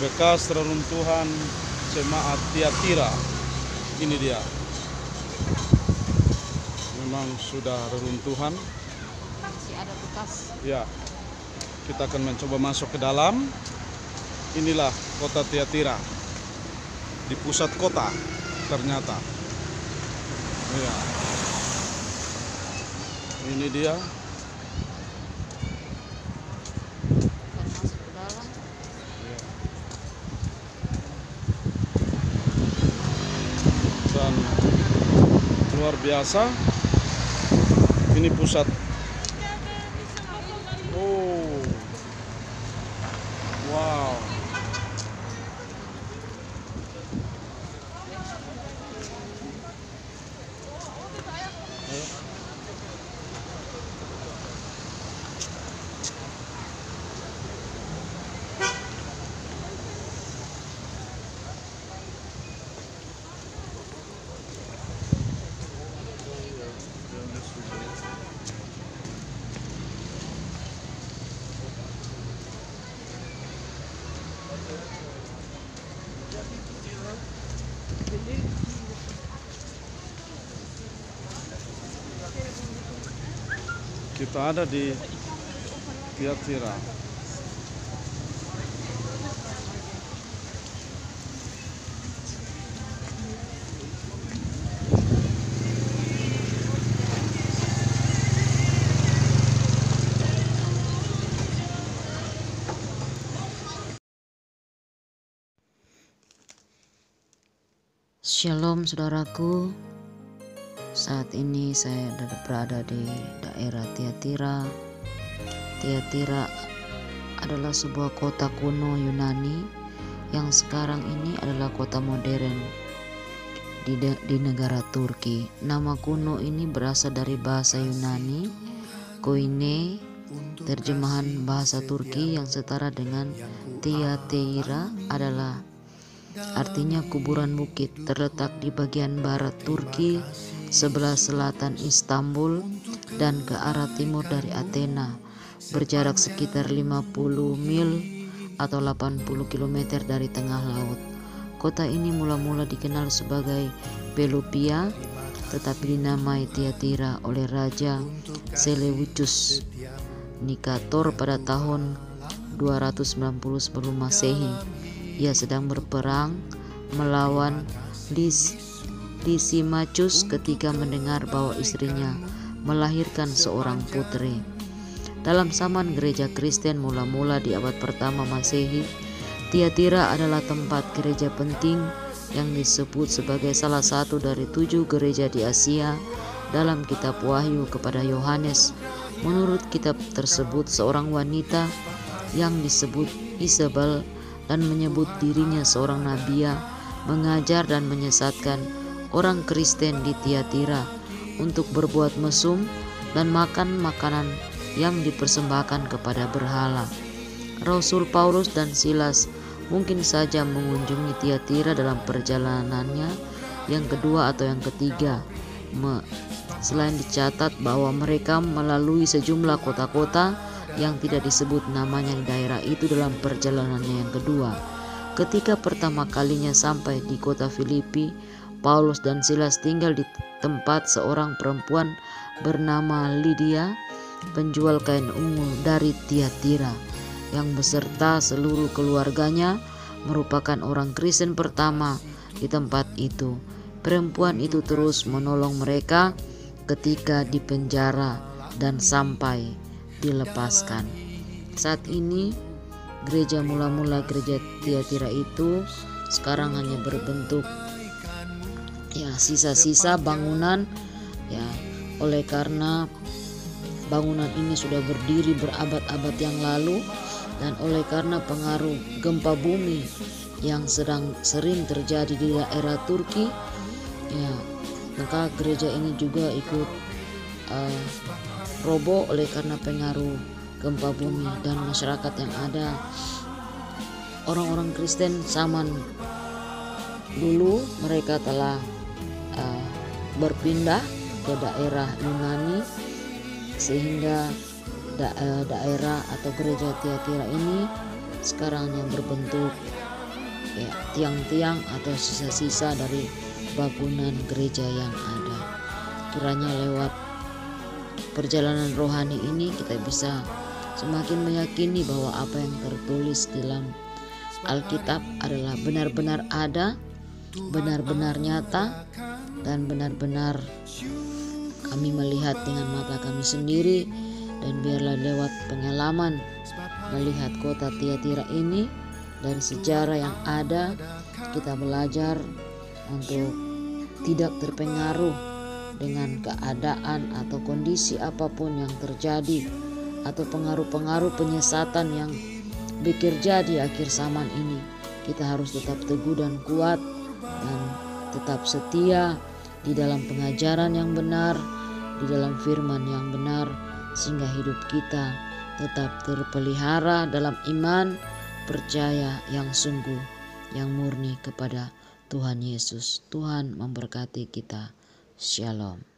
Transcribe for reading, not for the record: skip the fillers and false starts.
bekas reruntuhan jemaat Tiatira. Ini dia, memang sudah reruntuhan. Masih ada bekas. Ya, kita akan mencoba masuk ke dalam. Inilah kota Tiatira, di pusat kota ternyata. Ya, ini dia. Dan masuk ke dalam. Ya. Dan luar biasa, ini pusat. Oh, wow. Kita ada di Tiatira. Shalom saudaraku. Saat ini saya berada di daerah Tiatira. Tiatira adalah sebuah kota kuno Yunani yang sekarang ini adalah kota modern di negara Turki. Nama kuno ini berasal dari bahasa Yunani koine, terjemahan bahasa Turki yang setara dengan Tiatira adalah artinya kuburan bukit, terletak di bagian barat Turki, sebelah selatan Istanbul dan ke arah timur dari Athena, berjarak sekitar 50 mil atau 80 km dari tengah laut. Kota ini mula-mula dikenal sebagai Pelopia, tetapi dinamai Tiatira oleh Raja Seleucus Nikator pada tahun 290 sebelum Masehi. Ia sedang berperang melawan Lysimachus ketika mendengar bahwa istrinya melahirkan seorang putri. Dalam zaman gereja Kristen mula-mula di abad pertama Masehi, Tiatira adalah tempat gereja penting yang disebut sebagai salah satu dari 7 gereja di Asia dalam kitab Wahyu kepada Yohanes. Menurut kitab tersebut, seorang wanita yang disebut Isabel dan menyebut dirinya seorang nabiya mengajar dan menyesatkan orang Kristen di Tiatira untuk berbuat mesum dan makan makanan yang dipersembahkan kepada berhala. Rasul Paulus dan Silas mungkin saja mengunjungi Tiatira dalam perjalanannya yang kedua atau yang ketiga. Selain dicatat bahwa mereka melalui sejumlah kota-kota yang tidak disebut namanya di daerah itu dalam perjalanannya yang kedua. Ketika pertama kalinya sampai di kota Filipi, Paulus dan Silas tinggal di tempat seorang perempuan bernama Lydia, penjual kain ungu dari Tiatira, yang beserta seluruh keluarganya merupakan orang Kristen pertama di tempat itu. Perempuan itu terus menolong mereka ketika dipenjara dan sampai dilepaskan. Saat ini gereja gereja Tiatira itu sekarang hanya berbentuk sisa-sisa bangunan oleh karena bangunan ini sudah berdiri berabad-abad yang lalu dan oleh karena pengaruh gempa bumi yang sering terjadi di daerah Turki, maka gereja ini juga ikut roboh oleh karena pengaruh gempa bumi, dan masyarakat yang ada, orang-orang Kristen zaman dulu, mereka telah berpindah ke daerah Yunani, sehingga daerah atau gereja Tiatira ini sekarang yang berbentuk tiang-tiang atau sisa-sisa dari bangunan gereja yang ada. Kiranya lewat perjalanan rohani ini kita bisa semakin meyakini bahwa apa yang tertulis dalam Alkitab adalah benar-benar ada, benar-benar nyata, dan benar-benar kami melihat dengan mata kami sendiri. Dan biarlah lewat pengalaman melihat kota Tiatira ini dari sejarah yang ada, kita belajar untuk tidak terpengaruh dengan keadaan atau kondisi apapun yang terjadi, atau pengaruh-pengaruh penyesatan yang bekerja di akhir zaman ini. Kita harus tetap teguh dan kuat dan tetap setia di dalam pengajaran yang benar, di dalam firman yang benar, sehingga hidup kita tetap terpelihara dalam iman, percaya yang sungguh, yang murni kepada Tuhan Yesus. Tuhan memberkati kita. Shalom.